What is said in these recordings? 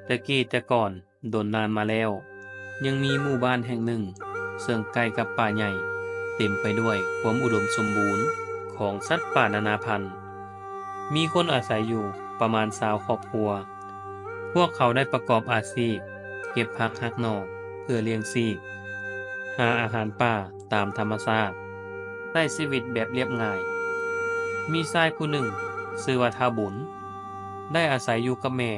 แต่กี้แต่ก่อนโดนนานมาแล้วยังมีหมู่บ้านแห่งหนึ่งซึ่งใกล้กับป่าใหญ่เต็มไปด้วยความอุดมสมบูรณ์ของสัตว์ป่านานาพันธุ์มีคนอาศัยอยู่ประมาณ20ครอบครัวพวกเขาได้ประกอบอาชีพเก็บผักหักหน่อเพื่อเลี้ยงชีพหาอาหารป่าตามธรรมชาติใช้ชีวิตแบบเรียบง่ายมีชายผู้หนึ่งชื่อว่าท้าวบุญได้อาศัยอยู่กับแม่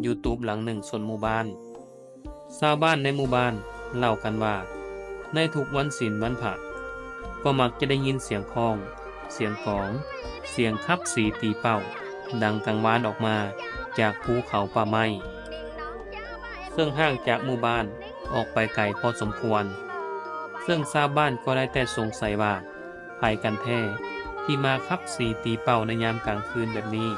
อยู่ตูบหลังหนึ่งส่วนหมู่บ้านชาวบ้านในหมู่บ้านเล่ากันว่าในทุกวันศีลวันพระก็มักจะได้ยินเสียงคล้อง เสียงกลอง เสียงคับสีตีเป่าดังกังวานออกมาจากภูเขาป่าไม้ซึ่งห่างจากหมู่บ้านออกไปไกลพอสมควรซึ่งชาวบ้านก็ได้แต่สงสัยว่าใครกันแท้ที่มาคับสีตีเป่าในยามกลางคืนแบบนี้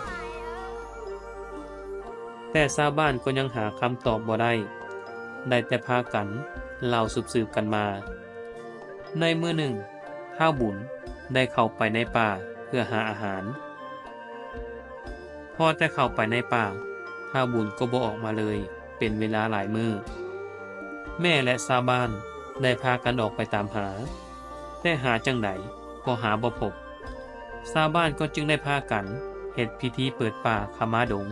แต่ชาวบ้านก็ยังหาคำตอบบ่ได้แต่พากันเล่าสืบกันมาในมื้อหนึ่งท้าวบุญได้เข้าไปในป่าเพื่อหาอาหารพอแต่เข้าไปในป่าท้าวบุญก็บ่ออกมาเลยเป็นเวลาหลายมื้อแม่และชาวบ้านได้พากันออกไปตามหาแต่หาจังไดก็หาบ่พบชาวบ้านก็จึงได้พากันเฮ็ดพิธีเปิดป่าขมาดง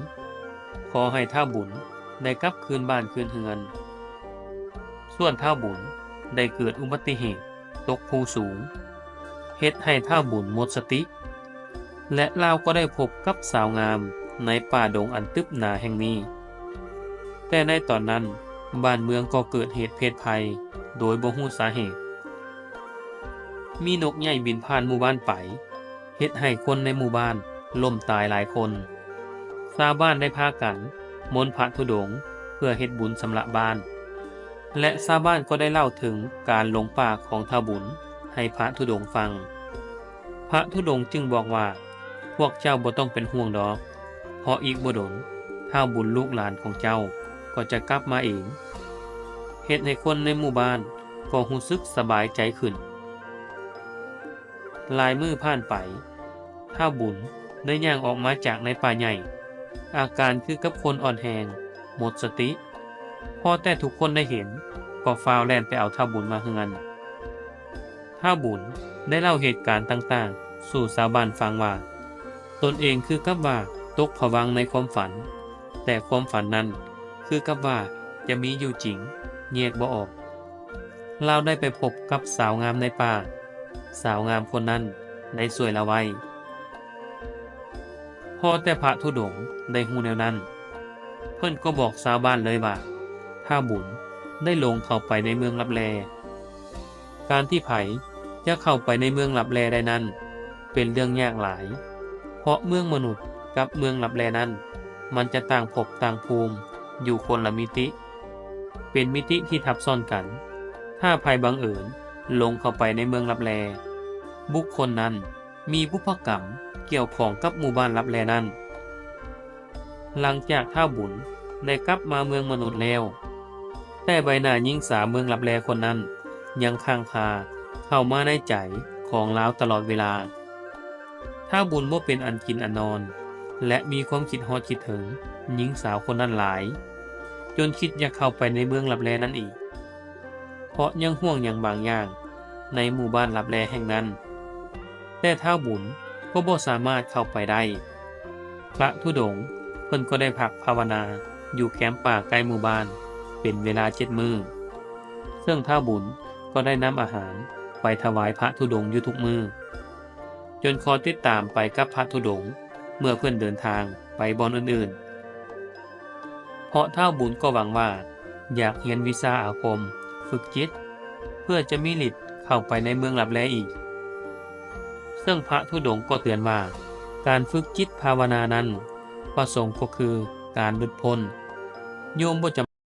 ขอให้ท้าวบุญได้กลับคืนบ้านคืนเฮือนส่วนท้าวบุญได้เกิดอุบัติเหตุตกภูสูงเฮ็ดให้ท้าวบุญหมดสติและลาวก็ได้พบกับสาวงามในป่าดงอันตึบหนาแห่งนี้แต่ในตอนนั้นบ้านเมืองก็เกิดเหตุเพศภัยโดยบ่ฮู้สาเหตุมีนกใหญ่บินผ่านหมู่บ้านไปเฮ็ดให้คนในหมู่บ้านล้มตายหลายคนชาวบ้านได้พากันมนต์พระธุดงค์เพื่อเฮ็ดบุญสำระบ้านและชาวบ้านก็ได้เล่าถึงการหลงป่าของท้าวบุญให้พระธุดงค์ฟังพระธุดงค์จึงบอกว่าพวกเจ้าบ่ต้องเป็นห่วงดอกเพราะอีกบ่ดนท้าวบุญลูกหลานของเจ้าก็จะกลับมาเองเฮ็ดให้คนในหมู่บ้านก็รู้สึกสบายใจขึ้นหลายมื้อผ่านไปท้าวบุญได้ย่างออกมาจากในป่าใหญ่อาการคือกับคนอ่อนแรงหมดสติพอแต่ทุกคนได้เห็นก็ฟ้าวแล่นไปเอาท้าวบุญมาเฮือนท้าวบุญได้เล่าเหตุการณ์ต่างๆสู่ชาวบ้านฟังว่าตนเองคือกับว่าตกผวังค์ในความฝันแต่ความฝันนั้นคือกับว่าจะมีอยู่จริงแยกบ่ออกเราได้ไปพบกับสาวงามในป่าสาวงามคนนั้นได้ช่วยเราไว้พอแต่พระธุดงค์ได้ฮู้แนวนั้นเพิ่นก็บอกชาวบ้านเลยว่าท้าวบุญได้ลงเข้าไปในเมืองลับแลการที่ไผจะเข้าไปในเมืองลับแลได้นั้นเป็นเรื่องยากหลายเพราะเมืองมนุษย์กับเมืองลับแลนั้นมันจะต่างภพต่างภูมิอยู่คนละมิติเป็นมิติที่ทับซ้อนกันถ้าภัยบังเอิญลงเข้าไปในเมืองลับแลบุคคลนั้นมีบุพกรรมเกี่ยวข้องกับหมู่บ้านลับแลนั้นหลังจากท้าวบุญได้กลับมาเมืองมนุษย์แล้วแต่ใบหน้าหญิงสาวเมืองลับแลคนนั้นยังค้างคาเข้ามาในใจของลาวตลอดเวลาท้าวบุญบ่เป็นอันกินอันนอนและมีความคิดฮอดคิดถึงหญิงสาวคนนั้นหลายจนคิดอยากเข้าไปในเมืองลับแลนั้นอีกเพราะยังห่วงอย่างบางอย่างในหมู่บ้านลับแลแห่งนั้นแต่ท้าวบุญก็บ่สามารถเข้าไปได้พระธุดงค์เพิ่นก็ได้พักภาวนาอยู่แคมป์ป่าใกล้หมู่บ้านเป็นเวลา7 มื้อซึ่งท้าวบุญก็ได้นำอาหารไปถวายพระธุดงค์อยู่ทุกมื้อจนขอติดตามไปกับพระธุดงค์เมื่อเพื่อนเดินทางไปบ่อนอื่นๆเพราะท้าวบุญก็หวังว่าอยากเรียนวิชาอาคมฝึกจิตเพื่อจะมีฤทธิ์เข้าไปในเมืองลับแลอีกซึ่งพระธุดงค์ก็เตือนว่าการฝึกจิตภาวนานั้นประสงค์ก็คือการหลุดพ้นโยมบ่จำ